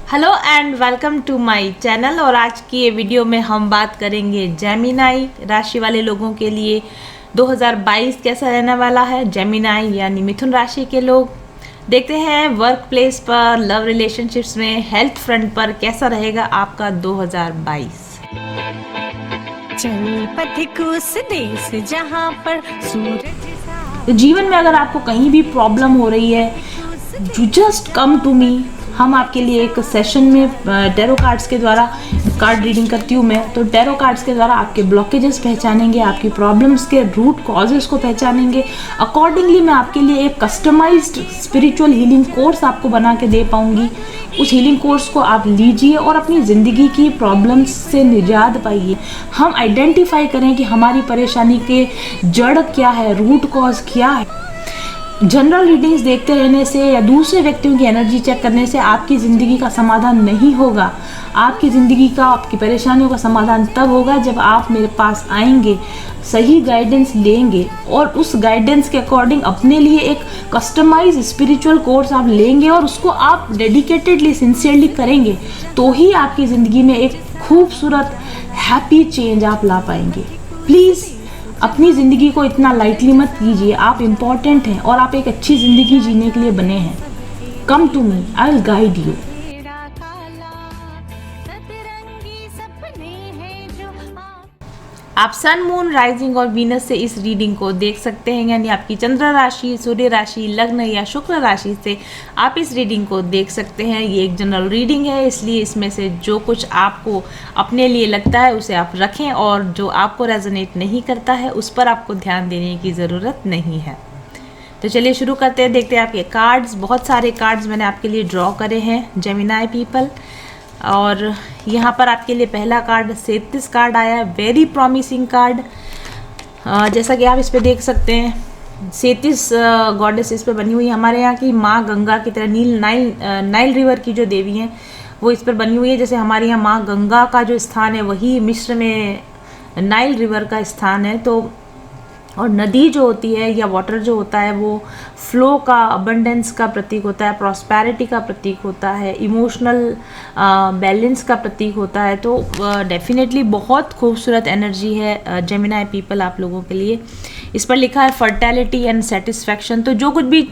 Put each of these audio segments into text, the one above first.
Hello and welcome to my channel. और आज की ये वीडियो में हम बात करेंगे जेमिनाई राशि वाले लोगों के लिए 2022 कैसा रहने वाला है। जेमिनाई यानी मिथुन राशि के लोग, देखते हैं वर्क प्लेस पर, लव रिलेशनशिप्स में, हेल्थ फ्रंट पर कैसा रहेगा आपका 2022। चल पथिक उस देश जहाँ पर सूरज तो जीवन में अगर आपको कहीं भी प्रॉब्लम हो रही है, you just come to me. हम आपके लिए एक सेशन में टैरो कार्ड्स के द्वारा कार्ड रीडिंग करती हूँ मैं, तो टैरो कार्ड्स के द्वारा आपके ब्लॉकेजेस पहचानेंगे, आपकी प्रॉब्लम्स के रूट कॉजेस को पहचानेंगे। अकॉर्डिंगली मैं आपके लिए एक कस्टमाइज्ड स्पिरिचुअल हीलिंग कोर्स आपको बना के दे पाऊँगी। उस हीलिंग कोर्स को आप लीजिए और अपनी ज़िंदगी की प्रॉब्लम्स से निजात पाइए। हम आइडेंटिफाई करें कि हमारी परेशानी के जड़ क्या है, रूट कॉज क्या है। जनरल रीडिंग्स देखते रहने से या दूसरे व्यक्तियों की एनर्जी चेक करने से आपकी ज़िंदगी का समाधान नहीं होगा। आपकी ज़िंदगी का, आपकी परेशानियों का समाधान तब होगा जब आप मेरे पास आएंगे, सही गाइडेंस लेंगे और उस गाइडेंस के अकॉर्डिंग अपने लिए एक कस्टमाइज स्पिरिचुअल कोर्स आप लेंगे और उसको आप डेडिकेटेडली, सिंसियरली करेंगे, तो ही आपकी ज़िंदगी में एक खूबसूरत हैप्पी चेंज आप ला पाएंगे। प्लीज़ अपनी ज़िंदगी को इतना लाइटली मत कीजिए। आप इम्पॉर्टेंट हैं और आप एक अच्छी ज़िंदगी जीने के लिए बने हैं। Come to me, I will guide you. तेरा काला सतरंगी सपने हैं जो आप सन, मून, राइजिंग और वीनस से इस रीडिंग को देख सकते हैं, यानी आपकी चंद्र राशि, सूर्य राशि, लग्न या शुक्र राशि से आप इस रीडिंग को देख सकते हैं। ये एक जनरल रीडिंग है, इसलिए इसमें से जो कुछ आपको अपने लिए लगता है उसे आप रखें और जो आपको रेजोनेट नहीं करता है उस पर आपको ध्यान देने की ज़रूरत नहीं है। तो चलिए शुरू करते हैं। देखते हैं आपके कार्ड्स। बहुत सारे कार्ड्स मैंने आपके लिए ड्रॉ करे हैं जेमिनाई पीपल, और यहाँ पर आपके लिए पहला कार्ड 37 कार्ड आया है। Very promising card. जैसा कि आप इस पे देख सकते हैं, 37 गॉडेस इस पे बनी हुई है। हमारे यहाँ की माँ गंगा की तरह नाइल रिवर की जो देवी हैं वो इस पर बनी हुई है। जैसे हमारे यहाँ माँ गंगा का जो स्थान है वही मिस्र में नाइल रिवर का स्थान है। तो और नदी जो होती है या वाटर जो होता है वो फ्लो का, अबंडेंस का प्रतीक होता है, प्रॉस्पेरिटी का प्रतीक होता है, इमोशनल बैलेंस का प्रतीक होता है। तो डेफिनेटली बहुत खूबसूरत एनर्जी है जेमिनाई पीपल आप लोगों के लिए। इस पर लिखा है फर्टेलिटी एंड सेटिस्फैक्शन। तो जो कुछ भी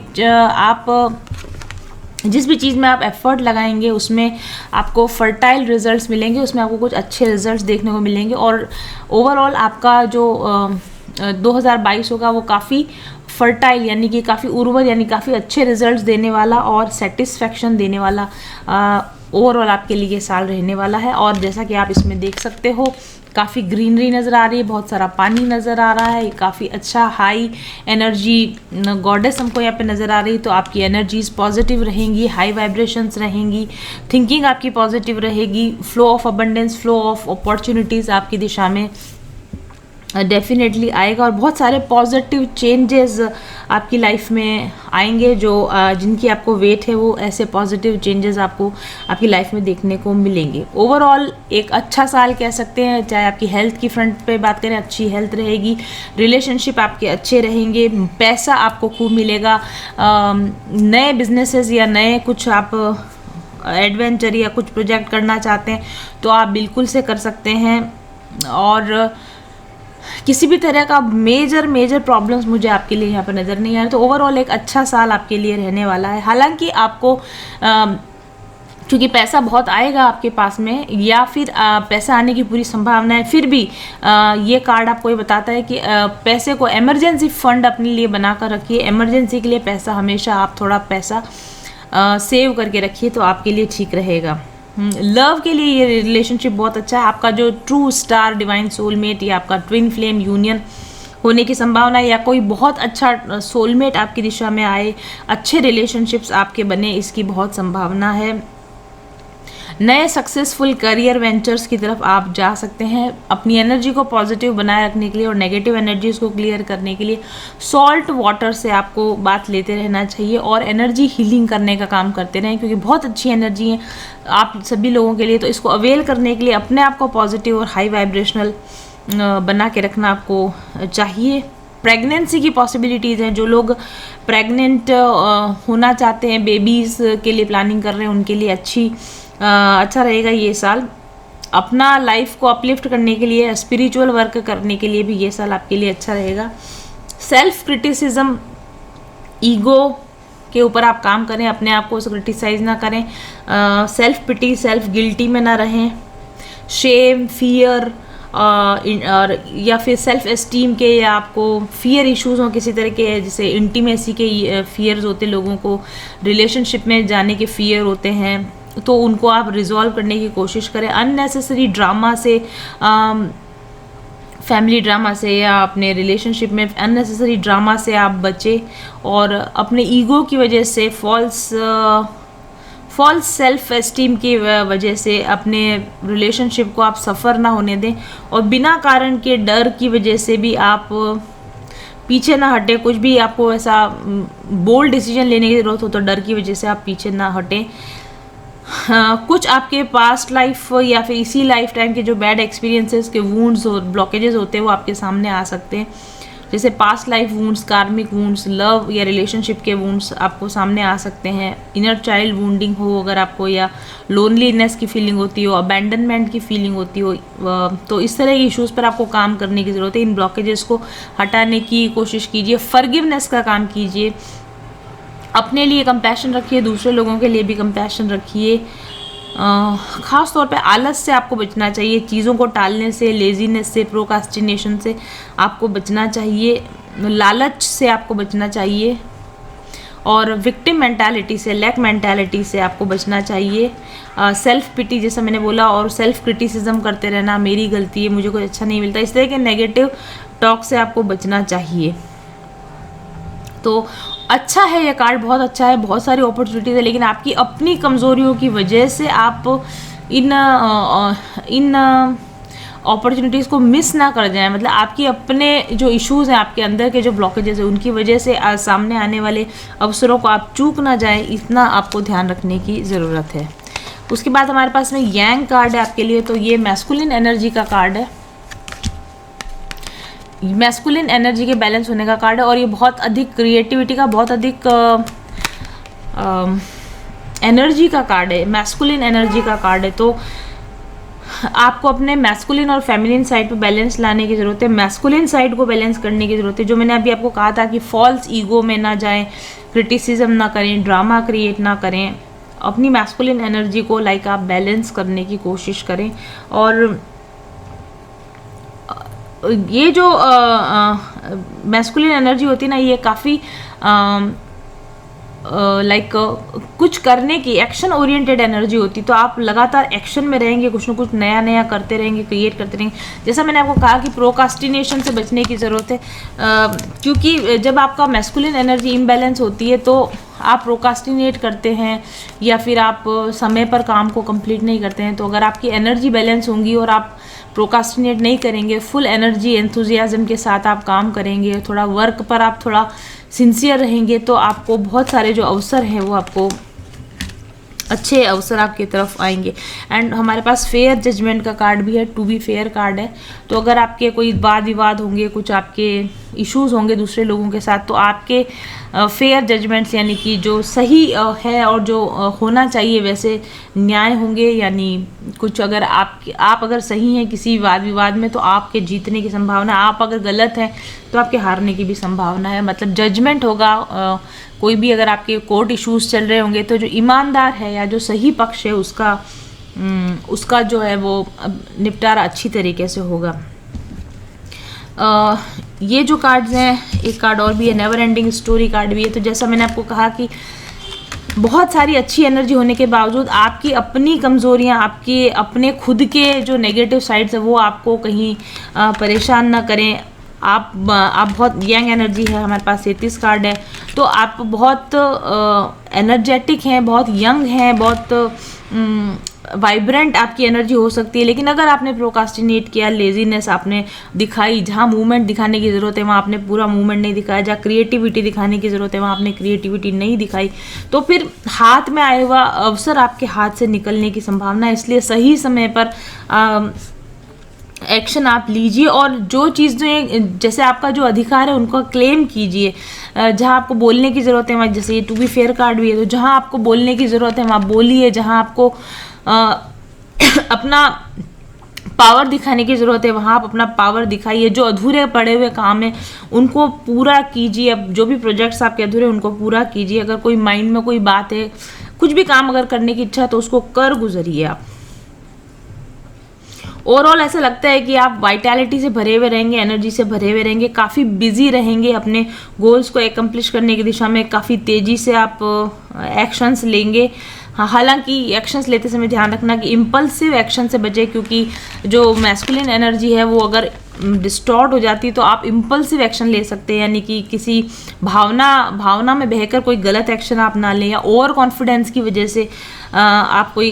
जिस भी चीज़ में आप एफर्ट लगाएंगे उसमें आपको फर्टाइल रिजल्ट्स मिलेंगे, उसमें आपको कुछ अच्छे रिजल्ट्स देखने को मिलेंगे। और ओवरऑल आपका जो 2022 होगा वो काफ़ी फर्टाइल यानी कि काफ़ी उर्वर यानी काफ़ी अच्छे रिजल्ट्स देने वाला और सेटिस्फैक्शन देने वाला ओवरऑल आपके लिए ये साल रहने वाला है। और जैसा कि आप इसमें देख सकते हो, काफ़ी ग्रीनरी नज़र आ रही है, बहुत सारा पानी नज़र आ रहा है, काफ़ी अच्छा हाई एनर्जी गॉडेस हमको यहाँ पे नज़र आ रही है। तो आपकी एनर्जीज पॉजिटिव रहेंगी, हाई वाइब्रेशंस रहेंगी, थिंकिंग आपकी पॉजिटिव रहेगी, flow of abundance, flow of opportunities आपकी दिशा में डेफिनेटली आएगा और बहुत सारे पॉजिटिव चेंजेस आपकी लाइफ में आएंगे। जो जिनकी आपको वेट है वो ऐसे पॉजिटिव चेंजेस आपको आपकी लाइफ में देखने को मिलेंगे। ओवरऑल एक अच्छा साल कह सकते हैं। चाहे आपकी हेल्थ की फ्रंट पे बात करें, अच्छी हेल्थ रहेगी, रिलेशनशिप आपके अच्छे रहेंगे, पैसा आपको खूब मिलेगा, नए बिजनेसेस या नए कुछ आप एडवेंचर या कुछ प्रोजेक्ट करना चाहते हैं तो आप बिल्कुल से कर सकते हैं। और किसी भी तरह का मेजर प्रॉब्लम्स मुझे आपके लिए यहाँ पर नज़र नहीं आ रहा। तो ओवरऑल एक अच्छा साल आपके लिए रहने वाला है। हालांकि आपको क्योंकि पैसा बहुत आएगा आपके पास में या फिर पैसा आने की पूरी संभावना है, फिर भी ये कार्ड आपको ये बताता है कि पैसे को इमरजेंसी फंड अपने लिए बना कर रखिए। इमरजेंसी के लिए पैसा हमेशा आप थोड़ा पैसा सेव करके रखिए तो आपके लिए ठीक रहेगा। लव के लिए ये रिलेशनशिप बहुत अच्छा है। आपका जो ट्रू स्टार, डिवाइन सोलमेट या आपका ट्विन फ्लेम यूनियन होने की संभावना है, या कोई बहुत अच्छा सोलमेट आपकी दिशा में आए, अच्छे रिलेशनशिप्स आपके बने, इसकी बहुत संभावना है। नए सक्सेसफुल करियर वेंचर्स की तरफ आप जा सकते हैं। अपनी एनर्जी को पॉजिटिव बनाए रखने के लिए और नेगेटिव एनर्जीज को क्लियर करने के लिए सॉल्ट वाटर से आपको बात लेते रहना चाहिए और एनर्जी हीलिंग करने का काम करते रहें, क्योंकि बहुत अच्छी एनर्जी है आप सभी लोगों के लिए। तो इसको अवेल करने के लिए अपने आप को पॉजिटिव और हाई वाइब्रेशनल बना के रखना आपको चाहिए। प्रेगनेंसी की पॉसिबिलिटीज़ हैं, जो लोग प्रेग्नेंट होना चाहते हैं, बेबीज़ के लिए प्लानिंग कर रहे हैं, उनके लिए अच्छी अच्छा रहेगा ये साल। अपना लाइफ को अपलिफ्ट करने के लिए, स्पिरिचुअल वर्क करने के लिए भी ये साल आपके लिए अच्छा रहेगा। सेल्फ क्रिटिसिज्म, ईगो के ऊपर आप काम करें, अपने आप को क्रिटिसाइज ना करें, सेल्फ पिटी, सेल्फ गिल्टी में ना रहें, शेम, फियर और या फिर सेल्फ एस्टीम के, या आपको फियर इश्यूज हो किसी तरह के, जैसे इंटीमेसी के फियर्स होते लोगों को, रिलेशनशिप में जाने के फियर होते हैं, तो उनको आप रिजॉल्व करने की कोशिश करें। अननेसेसरी ड्रामा से, फैमिली ड्रामा से या अपने रिलेशनशिप में अननेसेसरी ड्रामा से आप बचें, और अपने ईगो की वजह से, फॉल्स सेल्फ एस्टीम की वजह से अपने रिलेशनशिप को आप सफ़र ना होने दें, और बिना कारण के डर की वजह से भी आप पीछे ना हटें। कुछ भी आपको ऐसा बोल्ड डिसीजन लेने की ज़रूरत हो तो डर की वजह से आप पीछे ना हटें। कुछ आपके पास्ट लाइफ या फिर इसी लाइफ टाइम के जो बैड एक्सपीरियंसेस के वुंड्स और ब्लॉकेजेस होते हैं वो आपके सामने आ सकते हैं, जैसे पास्ट लाइफ वुंड्स, कार्मिक वुंड्स, लव या रिलेशनशिप के वुंड्स आपको सामने आ सकते हैं। इनर चाइल्ड वुंडिंग हो अगर आपको, या लोनलीनेस की फीलिंग होती हो, अबैंडनमेंट की फीलिंग होती हो, तो इस तरह के इश्यूज़ पर आपको काम करने की ज़रूरत है। इन ब्लॉकेजेस को हटाने की कोशिश कीजिए, फॉरगिवनेस का काम कीजिए, अपने लिए कंपैशन रखिए, दूसरे लोगों के लिए भी कंपैशन रखिए। ख़ास तौर पे आलस से आपको बचना चाहिए, चीज़ों को टालने से, लेजीनेस से, प्रोकास्टिनेशन से आपको बचना चाहिए, लालच से आपको बचना चाहिए, और विक्टिम मेंटालिटी से, लैक मेंटालिटी से आपको बचना चाहिए। सेल्फ पिटी जैसा मैंने बोला, और सेल्फ क्रिटिसिज्म करते रहना, मेरी गलती है, मुझे कुछ अच्छा नहीं मिलता, इस तरह के नेगेटिव टॉक से आपको बचना चाहिए। तो अच्छा है ये कार्ड, बहुत अच्छा है, बहुत सारी अपॉर्चुनिटीज़ है, लेकिन आपकी अपनी कमज़ोरियों की वजह से आप इन अपॉर्चुनिटीज़ को मिस ना कर जाएं। मतलब आपकी अपने जो इश्यूज़ हैं, आपके अंदर के जो ब्लॉकेजेस हैं, उनकी वजह से सामने आने वाले अवसरों को आप चूक ना जाएं, इतना आपको ध्यान रखने की ज़रूरत है। उसके बाद हमारे पास में यांग कार्ड है आपके लिए, तो ये मैस्कुलिन एनर्जी का कार्ड है, मैस्कुलिन एनर्जी के बैलेंस होने का कार्ड है, और ये बहुत अधिक क्रिएटिविटी का, बहुत अधिक एनर्जी का कार्ड है, मैस्कुलिन एनर्जी का कार्ड है। तो आपको अपने मैस्कुलिन और फेमिनिन साइड पे बैलेंस लाने की ज़रूरत है, मैस्कुलिन साइड को बैलेंस करने की ज़रूरत है, जो मैंने अभी आपको कहा था कि फॉल्स ईगो में ना जाएं, क्रिटिसिज्म ना करें, ड्रामा क्रिएट ना करें, अपनी मैस्कुलिन एनर्जी को आप बैलेंस करने की कोशिश करें। और ये जो मैस्कुलिन एनर्जी होती है ना, ये काफ़ी कुछ करने की, एक्शन ओरिएंटेड एनर्जी होती, तो आप लगातार एक्शन में रहेंगे, कुछ ना कुछ नया नया करते रहेंगे, क्रिएट करते रहेंगे। जैसा मैंने आपको कहा कि प्रोकास्टिनेशन से बचने की ज़रूरत है, क्योंकि जब आपका मैस्कुलिन एनर्जी इम्बैलेंस होती है तो आप प्रोकास्टिनेट करते हैं, या फिर आप समय पर काम को कंप्लीट नहीं करते हैं। तो अगर आपकी एनर्जी बैलेंस होंगी और आप प्रोकास्टिनेट नहीं करेंगे, फुल एनर्जी एंथुजियाज्म के साथ आप काम करेंगे, थोड़ा वर्क पर आप थोड़ा सिंसियर रहेंगे, तो आपको बहुत सारे जो अवसर हैं वो आपको अच्छे अवसर आपकी तरफ आएंगे। एंड हमारे पास फेयर जजमेंट का कार्ड भी है, टू बी फेयर कार्ड है। तो अगर आपके कोई वाद विवाद होंगे, कुछ आपके इश्यूज होंगे दूसरे लोगों के साथ, तो आपके फेयर जजमेंट्स यानी कि जो सही है और जो होना चाहिए वैसे न्याय होंगे, यानी कुछ अगर आप अगर सही हैं किसी वाद विवाद में तो आपके जीतने की संभावना, आप अगर गलत हैं तो आपके हारने की भी संभावना है। मतलब जजमेंट होगा, कोई भी अगर आपके कोर्ट इश्यूज चल रहे होंगे तो जो ईमानदार है या जो सही पक्ष है उसका जो है वो निपटारा अच्छी तरीके से होगा। ये जो कार्ड्स हैं, एक कार्ड और भी है, नेवर एंडिंग स्टोरी कार्ड भी है। तो जैसा मैंने आपको कहा कि बहुत सारी अच्छी एनर्जी होने के बावजूद आपकी अपनी कमज़ोरियाँ, आपके अपने खुद के जो नेगेटिव साइड्स है वो आपको कहीं परेशान ना करें। आप बहुत यंग एनर्जी है, हमारे पास 33 कार्ड है, तो आप बहुत एनर्जेटिक हैं, बहुत यंग हैं, बहुत वाइब्रेंट आपकी एनर्जी हो सकती है। लेकिन अगर आपने प्रोकास्टिनेट किया, लेजीनेस आपने दिखाई, जहाँ मूवमेंट दिखाने की ज़रूरत है वहाँ आपने पूरा मूवमेंट नहीं दिखाया, जहाँ क्रिएटिविटी दिखाने की ज़रूरत है वहाँ आपने क्रिएटिविटी नहीं दिखाई, तो फिर हाथ में आया हुआ अवसर आपके हाथ से निकलने की संभावना है। इसलिए सही समय पर एक्शन आप लीजिए, और जो चीज़ें जैसे आपका जो अधिकार है उनको क्लेम कीजिए। जहाँ आपको बोलने की ज़रूरत है वहाँ, जैसे ये टू बी फेयर कार्ड भी है, तो जहाँ आपको बोलने की ज़रूरत है वहाँ बोलिए, जहाँ आपको अपना पावर दिखाने की ज़रूरत है, वहाँ आप अपना पावर दिखाइए। जो अधूरे पड़े हुए काम हैं उनको पूरा कीजिए। अब जो भी प्रोजेक्ट्स आपके अधूरे उनको पूरा कीजिए। अगर कोई माइंड में कोई बात है, कुछ भी काम अगर करने की इच्छा है तो उसको कर गुजरिए आप। ओवरऑल ऐसा लगता है कि आप वाइटैलिटी से भरे हुए रहेंगे, एनर्जी से भरे हुए रहेंगे, काफ़ी बिजी रहेंगे अपने गोल्स को एकम्प्लिश करने की दिशा में। काफ़ी तेज़ी से आप एक्शंस लेंगे। हाँ, हालांकि एक्शंस लेते समय ध्यान रखना कि इम्पल्सिव एक्शन से बचे, क्योंकि जो मैस्कुलिन एनर्जी है वो अगर डिस्टॉर्ट हो जाती है तो आप इम्पल्सिव एक्शन ले सकते हैं, यानी कि किसी भावना में बहकर कोई गलत एक्शन आप ना लें, या ओवर कॉन्फिडेंस की वजह से आप कोई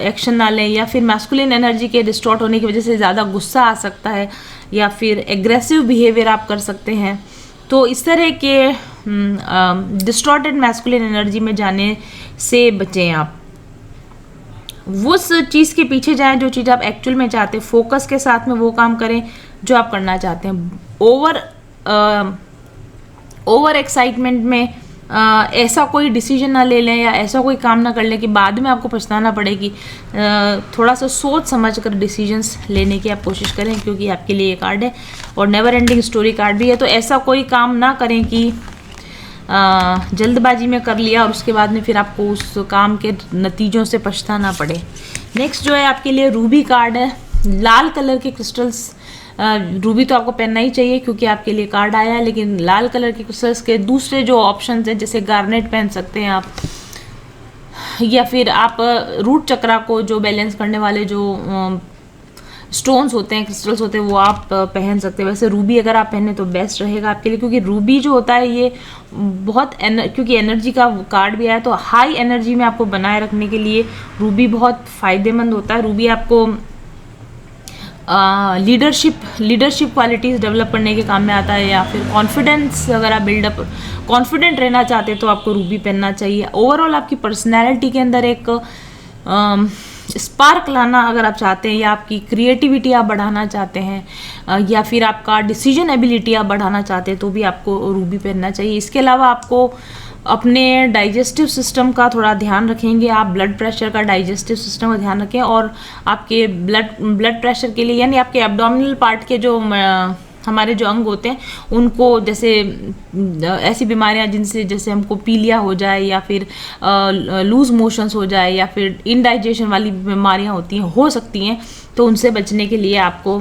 एक्शन ना लें, या फिर मैस्कुलिन एनर्जी के डिस्टॉर्ट होने की वजह से ज़्यादा गुस्सा आ सकता है, या फिर एग्रेसिव बिहेवियर आप कर सकते हैं। तो इस तरह के डिस्टॉर्टेड मैस्कुलिन एनर्जी में जाने से बचें आप। उस चीज़ के पीछे जाएं जो चीज़ आप एक्चुअल में चाहते हैं। फोकस के साथ में वो काम करें जो आप करना चाहते हैं। ओवर एक्साइटमेंट में ऐसा कोई डिसीजन ना ले लें या ऐसा कोई काम ना कर लें कि बाद में आपको पछताना पड़े। कि थोड़ा सा सोच समझ कर डिसीजंस लेने की आप कोशिश करें, क्योंकि आपके लिए ये कार्ड है और नेवर एंडिंग स्टोरी कार्ड भी है। तो ऐसा कोई काम ना करें कि जल्दबाजी में कर लिया और उसके बाद में फिर आपको उस काम के नतीजों से पछताना पड़े। नेक्स्ट जो है आपके लिए रूबी कार्ड है। लाल कलर के क्रिस्टल्स, रूबी तो आपको पहनना ही चाहिए क्योंकि आपके लिए कार्ड आया है, लेकिन लाल कलर के क्रिस्टल्स के दूसरे जो ऑप्शंस हैं, जैसे गार्नेट पहन सकते हैं आप, या फिर आप रूट चक्रा को जो बैलेंस करने वाले जो स्टोन्स होते हैं, क्रिस्टल्स होते हैं, वो आप पहन सकते हैं। वैसे रूबी अगर आप पहने तो बेस्ट रहेगा आपके लिए, क्योंकि रूबी जो होता है ये बहुत क्योंकि एनर्जी का कार्ड भी आया है, तो हाई एनर्जी में आपको बनाए रखने के लिए रूबी बहुत फ़ायदेमंद होता है। रूबी आपको लीडरशिप क्वालिटीज़ डेवलप करने के काम में आता है, या फिर कॉन्फिडेंस अगर आप कॉन्फिडेंट रहना चाहते हैं तो आपको रूबी पहनना चाहिए। ओवरऑल आपकी पर्सनैलिटी के अंदर एक स्पार्क लाना अगर आप चाहते हैं, या आपकी क्रिएटिविटी आप बढ़ाना चाहते हैं, या फिर आपका डिसीजन एबिलिटी आप बढ़ाना चाहते हैं, तो भी आपको रूबी पहनना चाहिए। इसके अलावा आपको अपने डाइजेस्टिव सिस्टम का थोड़ा ध्यान रखेंगे आप। ब्लड प्रेशर का, डाइजेस्टिव सिस्टम का ध्यान रखें, और आपके ब्लड प्रेशर के लिए, यानी आपके एब्डोमिनल पार्ट के जो हमारे जो अंग होते हैं उनको, जैसे ऐसी बीमारियां जिनसे जैसे हमको पीलिया हो जाए, या फिर लूज मोशंस हो जाए, या फिर इनडाइजेशन वाली बीमारियां हो सकती हैं, तो उनसे बचने के लिए आपको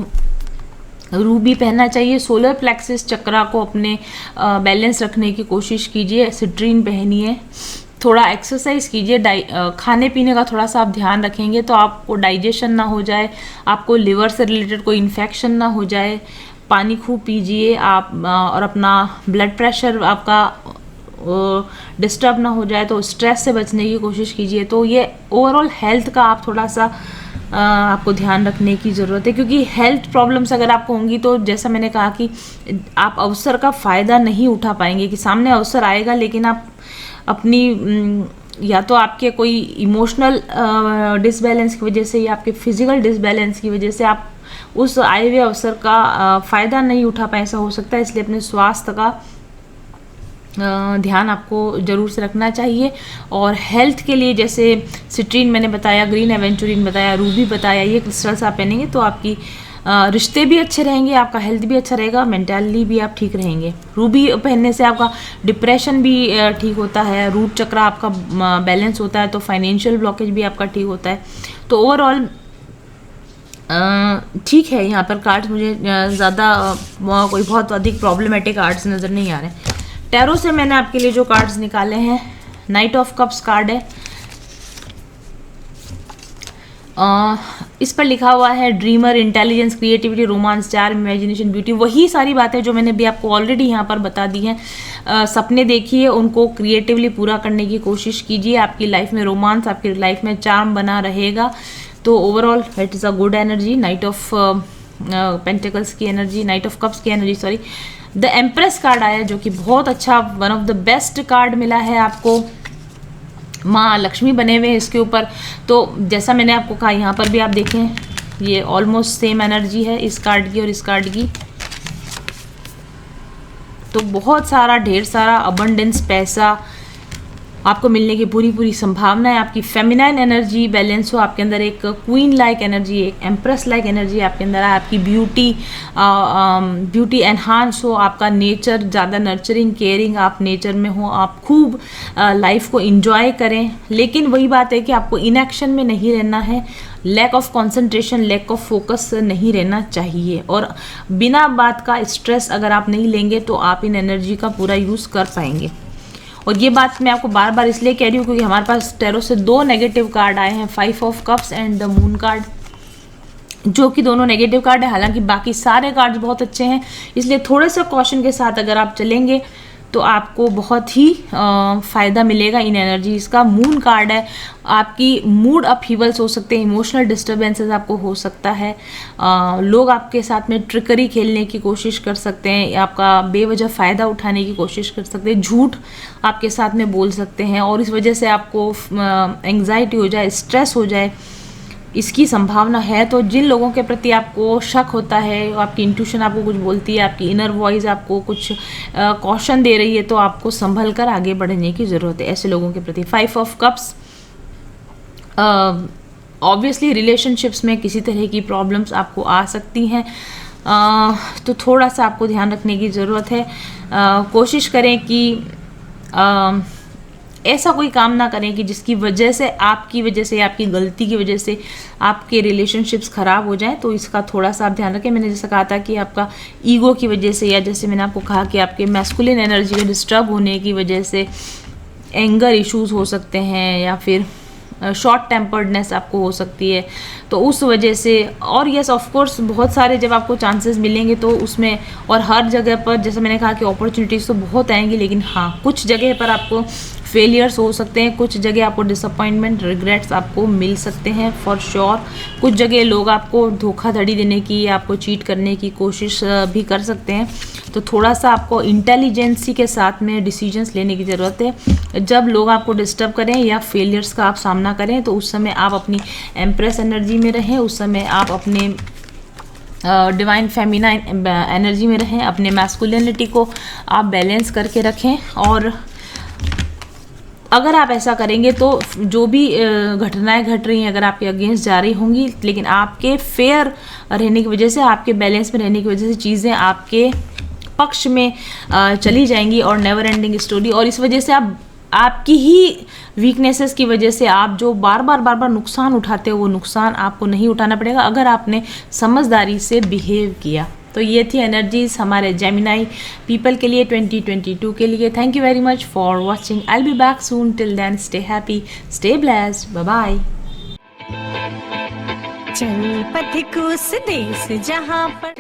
रूबी पहनना चाहिए। सोलर प्लेक्सिस चक्रा को अपने बैलेंस रखने की कोशिश कीजिए। सिट्रीन पहनिए, थोड़ा एक्सरसाइज कीजिए, खाने पीने का थोड़ा सा आप ध्यान रखेंगे तो आपको डाइजेशन ना हो जाए, आपको लिवर से रिलेटेड कोई इन्फेक्शन ना हो जाए। पानी खूब पीजिए आप, और अपना ब्लड प्रेशर आपका डिस्टर्ब ना हो जाए, तो स्ट्रेस से बचने की कोशिश कीजिए। तो ये ओवरऑल हेल्थ का आप थोड़ा सा आपको ध्यान रखने की ज़रूरत है, क्योंकि हेल्थ प्रॉब्लम्स अगर आपको होंगी तो जैसा मैंने कहा कि आप अवसर का फ़ायदा नहीं उठा पाएंगे। कि सामने अवसर आएगा लेकिन आप अपनी या तो आपके कोई इमोशनल डिसबैलेंस की वजह से, या आपके फिजिकल डिसबैलेंस की वजह से आप उस आए हुए अवसर का फ़ायदा नहीं उठा पाए, ऐसा हो सकता है। इसलिए अपने स्वास्थ्य का ध्यान आपको ज़रूर से रखना चाहिए। और हेल्थ के लिए जैसे सिट्रीन मैंने बताया, ग्रीन एवेंचुरिन बताया, रूबी बताया, ये क्रिस्टल्स आप पहनेंगे तो आपकी रिश्ते भी अच्छे रहेंगे, आपका हेल्थ भी अच्छा रहेगा, मेंटली भी आप ठीक रहेंगे। रूबी पहनने से आपका डिप्रेशन भी ठीक होता है, रूट चक्र आपका बैलेंस होता है, तो फाइनेंशियल ब्लॉकेज भी आपका ठीक होता है। तो ओवरऑल ठीक है। यहाँ पर कार्ड्स मुझे ज़्यादा कोई बहुत अधिक प्रॉब्लमेटिक कार्ड्स नज़र नहीं आ रहे। टैरो से मैंने आपके लिए जो कार्ड्स निकाले हैं, नाइट ऑफ कप्स कार्ड है। इस पर लिखा हुआ है dreamer, intelligence, creativity, romance, charm, imagination, beauty. वही सारी बातें जो मैंने भी आपको ऑलरेडी यहाँ पर बता दी हैं। सपने देखिए, उनको क्रिएटिवली पूरा करने की कोशिश कीजिए। आपकी लाइफ में रोमांस, आपकी लाइफ में चार्म बना रहेगा। तो overall it is a good energy. Night of pentacles की एनर्जी, नाइट ऑफ कप्स की energy, sorry. The empress card आया जो कि बहुत अच्छा, one of the best card मिला है आपको। माँ लक्ष्मी बने हुए हैं इसके ऊपर। तो जैसा मैंने आपको कहा, यहाँ पर भी आप देखें, ये ऑलमोस्ट सेम एनर्जी है इस कार्ड की और इस कार्ड की। तो बहुत सारा, ढेर सारा अबंडेंस, पैसा, आपको मिलने की पूरी पूरी संभावना है। आपकी फेमिनाइन एनर्जी बैलेंस हो, आपके अंदर एक क्वीन लाइक एनर्जी, एक एम्प्रेस लाइक एनर्जी आपके अंदर है, आपकी ब्यूटी एनहांस हो, आपका नेचर ज़्यादा नर्चरिंग केयरिंग आप नेचर में हो, आप खूब लाइफ को इंजॉय करें। लेकिन वही बात है कि आपको इनएक्शन में नहीं रहना है, lack of concentration, lack of focus नहीं रहना चाहिए, और बिना बात का स्ट्रेस अगर आप नहीं लेंगे तो आप इन एनर्जी का पूरा यूज़ कर पाएंगे। और ये बात मैं आपको बार बार इसलिए कह रही हूँ क्योंकि हमारे पास टैरो से 2 नेगेटिव कार्ड आए हैं, 5 of cups and the moon card, जो कि दोनों नेगेटिव कार्ड है। हालांकि बाकी सारे कार्ड्स बहुत अच्छे हैं, इसलिए थोड़े से कॉशन के साथ अगर आप चलेंगे तो आपको बहुत ही फ़ायदा मिलेगा इन एनर्जीज का। मून कार्ड है, आपकी मूड अपहीवल्स हो सकते हैं, इमोशनल डिस्टर्बेंसेस आपको हो सकता है, लोग आपके साथ में ट्रिकरी खेलने की कोशिश कर सकते हैं, आपका बेवजह फ़ायदा उठाने की कोशिश कर सकते हैं, झूठ आपके साथ में बोल सकते हैं और इस वजह से आपको एंग्जाइटी हो जाए, स्ट्रेस हो जाए, इसकी संभावना है। तो जिन लोगों के प्रति आपको शक होता है, आपकी इंट्यूशन आपको कुछ बोलती है, आपकी इनर वॉइस आपको कुछ कॉशन दे रही है, तो आपको संभल कर आगे बढ़ने की ज़रूरत है ऐसे लोगों के प्रति। 5 ऑफ कप्स, ऑब्वियसली रिलेशनशिप्स में किसी तरह की प्रॉब्लम्स आपको आ सकती हैं, तो थोड़ा सा आपको ध्यान रखने की ज़रूरत है। कोशिश करें कि ऐसा कोई काम ना करें कि जिसकी वजह से आपकी वजह से, आपकी गलती की वजह से आपके रिलेशनशिप्स ख़राब हो जाएं, तो इसका थोड़ा सा आप ध्यान रखें। मैंने जैसा कहा था कि आपका ईगो की वजह से, या जैसे मैंने आपको कहा कि आपके मैस्कुलिन एनर्जी के डिस्टर्ब होने की वजह से एंगर इश्यूज हो सकते हैं, या फिर शॉर्ट टेम्पर्डनेस आपको हो सकती है, तो उस वजह से। और यस ऑफ कोर्स बहुत सारे जब आपको चांसेस मिलेंगे तो उसमें, और हर जगह पर जैसे मैंने कहा कि अपॉर्चुनिटीज़ तो बहुत आएंगी, लेकिन हाँ कुछ जगह पर आपको फेलियर्स हो सकते हैं, कुछ जगह आपको डिसअपॉइंटमेंट, रिग्रेट्स आपको मिल सकते हैं फॉर श्योर। कुछ जगह लोग आपको धोखाधड़ी देने की, आपको चीट करने की कोशिश भी कर सकते हैं, तो थोड़ा सा आपको इंटेलिजेंसी के साथ में डिसीजंस लेने की ज़रूरत है। जब लोग आपको डिस्टर्ब करें या फेलियर्स का आप सामना करें, तो उस समय आप अपनी एम्प्रेस एनर्जी में रहें, उस समय आप अपने डिवाइन फेमिनाइन एनर्जी में रहें, अपने मैस्कुलिनिटी को आप बैलेंस करके रखें। और अगर आप ऐसा करेंगे तो जो भी घटनाएं घट रही हैं अगर आपके अगेंस्ट जा रही होंगी, लेकिन आपके फेयर रहने की वजह से, आपके बैलेंस में रहने की वजह से चीज़ें आपके पक्ष में चली जाएंगी और नेवर एंडिंग स्टोरी। और इस वजह से आपकी ही वीकनेसेस की वजह से आप जो बार बार नुकसान उठाते हो, वो नुकसान आपको नहीं उठाना पड़ेगा अगर आपने समझदारी से बिहेव किया। तो ये थी एनर्जीज हमारे जेमिनाई पीपल के लिए 2022 के लिए। Thank you very much for watching. I will be back soon. Till then stay happy, stay blessed, bye bye. चल पथिक उस देश जहाँ पर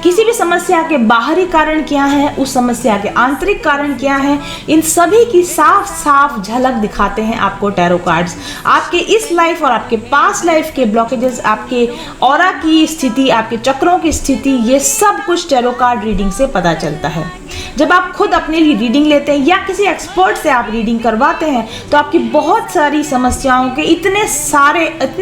किसी भी समस्या के बाहरी कारण क्या है, उस समस्या के आंतरिक कारण क्या है, इन सभी की साफ साफ झलक दिखाते हैं आपको टैरो कार्ड्स। आपके इस लाइफ और आपके पास्ट लाइफ के ब्लॉकेजेस, आपके ऑरा की स्थिति, आपके चक्रों की स्थिति, ये सब कुछ टैरो कार्ड रीडिंग से पता चलता है। जब आप खुद अपने लिए रीडिंग लेते हैं या किसी एक्सपर्ट से आप रीडिंग करवाते हैं, तो आपकी बहुत सारी समस्याओं के इतने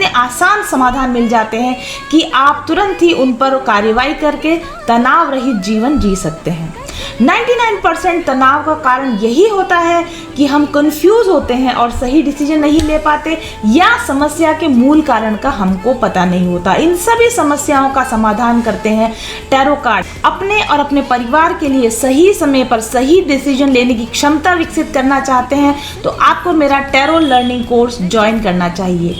आसान समाधान मिल जाते हैं कि आप तुरंत ही उन पर कार्रवाई करके तनाव रहित जीवन जी सकते हैं। 99% तनाव का कारण यही होता है कि हम कंफ्यूज होते हैं और सही डिसीजन नहीं ले पाते, या समस्या के मूल कारण का हमको पता नहीं होता। इन सभी समस्याओं का समाधान करते हैं टैरो कार्ड। अपने और अपने परिवार के लिए सही समय पर सही डिसीजन लेने की क्षमता विकसित करना चाहते हैं, तो आपको मेरा टैरो लर्निंग कोर्स ज्वाइन करना चाहिए।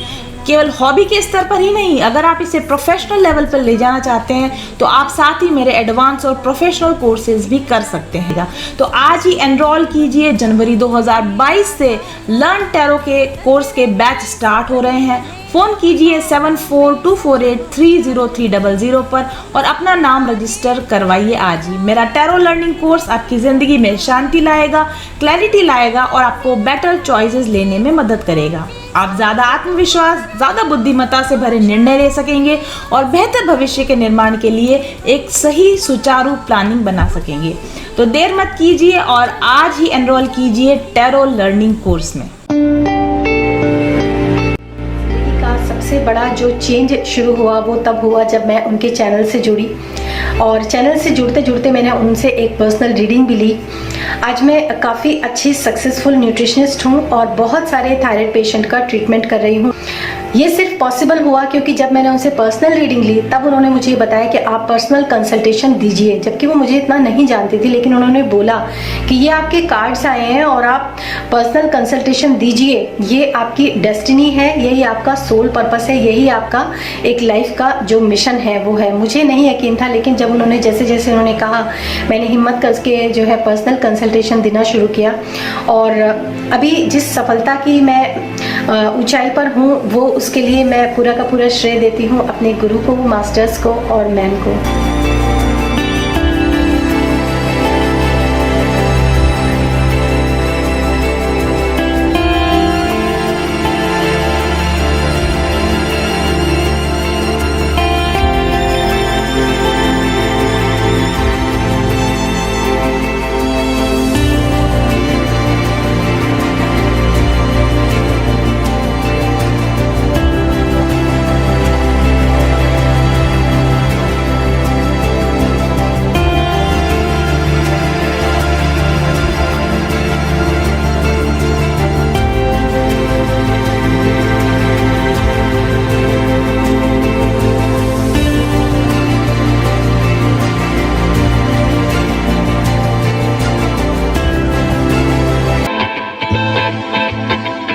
केवल हॉबी के स्तर पर ही नहीं, अगर आप इसे प्रोफेशनल लेवल पर ले जाना चाहते हैं, तो आप साथ ही मेरे एडवांस और प्रोफेशनल कोर्सेज भी कर सकते हैं। तो आज ही एनरोल कीजिए। जनवरी 2022 से लर्न टैरो के कोर्स के बैच स्टार्ट हो रहे हैं। फ़ोन कीजिए 7424830300 पर और अपना नाम रजिस्टर करवाइए आज ही। मेरा टैरो लर्निंग कोर्स आपकी ज़िंदगी में शांति लाएगा, क्लैरिटी लाएगा और आपको बेटर चॉइसेस लेने में मदद करेगा। आप ज़्यादा आत्मविश्वास, ज़्यादा बुद्धिमत्ता से भरे निर्णय ले सकेंगे और बेहतर भविष्य के निर्माण के लिए एक सही सुचारू प्लानिंग बना सकेंगे। तो देर मत कीजिए और आज ही एनरोल कीजिए टैरो लर्निंग कोर्स में। सबसे बड़ा जो चेंज शुरू हुआ वो तब हुआ जब मैं उनके चैनल से जुड़ी, और चैनल से जुड़ते जुड़ते मैंने उनसे एक पर्सनल रीडिंग भी ली। आज मैं काफ़ी अच्छी सक्सेसफुल न्यूट्रिशनिस्ट हूँ और बहुत सारे थायराइड पेशेंट का ट्रीटमेंट कर रही हूँ। ये सिर्फ पॉसिबल हुआ क्योंकि जब मैंने उनसे पर्सनल रीडिंग ली तब उन्होंने मुझे ये बताया कि आप पर्सनल कंसल्टेशन दीजिए, जबकि वो मुझे इतना नहीं जानती थी, लेकिन उन्होंने बोला कि ये आपके कार्ड्स आए हैं और आप पर्सनल कंसल्टेशन दीजिए, ये आपकी डेस्टिनी है, यही आपका सोल पर्पस है, यही आपका एक लाइफ का जो मिशन है वो है। मुझे नहीं यकीन था, लेकिन जब उन्होंने जैसे जैसे उन्होंने कहा मैंने हिम्मत करके जो है पर्सनल कंसल्टेशन देना शुरू किया, और अभी जिस सफलता की मैं ऊंचाई पर हूँ वो उसके लिए मैं पूरा का पूरा श्रेय देती हूँ अपने गुरु को, मास्टर्स को और मैम को।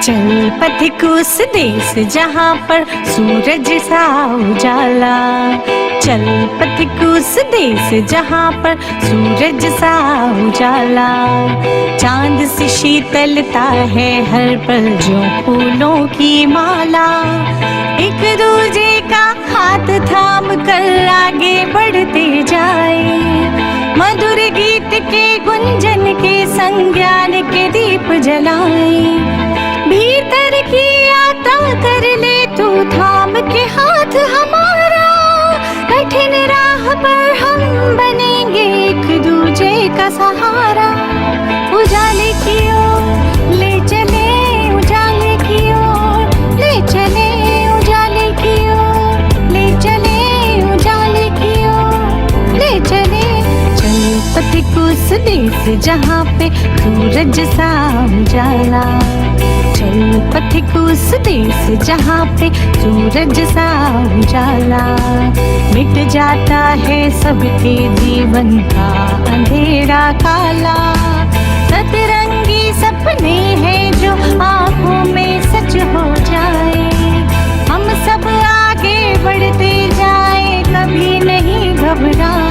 चल पथिक उस देश जहाँ पर सूरज सा उजाला, चल पथिक उस देश जहाँ पर सूरज सा उजाला। चांद सी शीतलता है हर पल जो फूलों की माला, एक दूजे का हाथ थाम कर आगे बढ़ते जाए। मधुर गीत के गुंजन के संज्ञान के दीप जलाए। भीतर की यात्रा कर ले तू थाम के हाथ हमारा, कठिन राह पर हम बनेंगे एक दूजे का सहारा। उजाले की ओर ले चले, उजाले की ओर ले चले, उजाले की ओर ले चले, उजाले की ओर ले चले। चल पथिक उस देश जहाँ पे सूरज सा उजाला, चल पथिक उस देश जहाँ पे सूरज सा उजाला। मिट जाता है सबके जीवन का अंधेरा काला, सतरंगी सपने हैं जो आँखों में सच हो जाए। हम सब आगे बढ़ते जाए, कभी नहीं घबराए।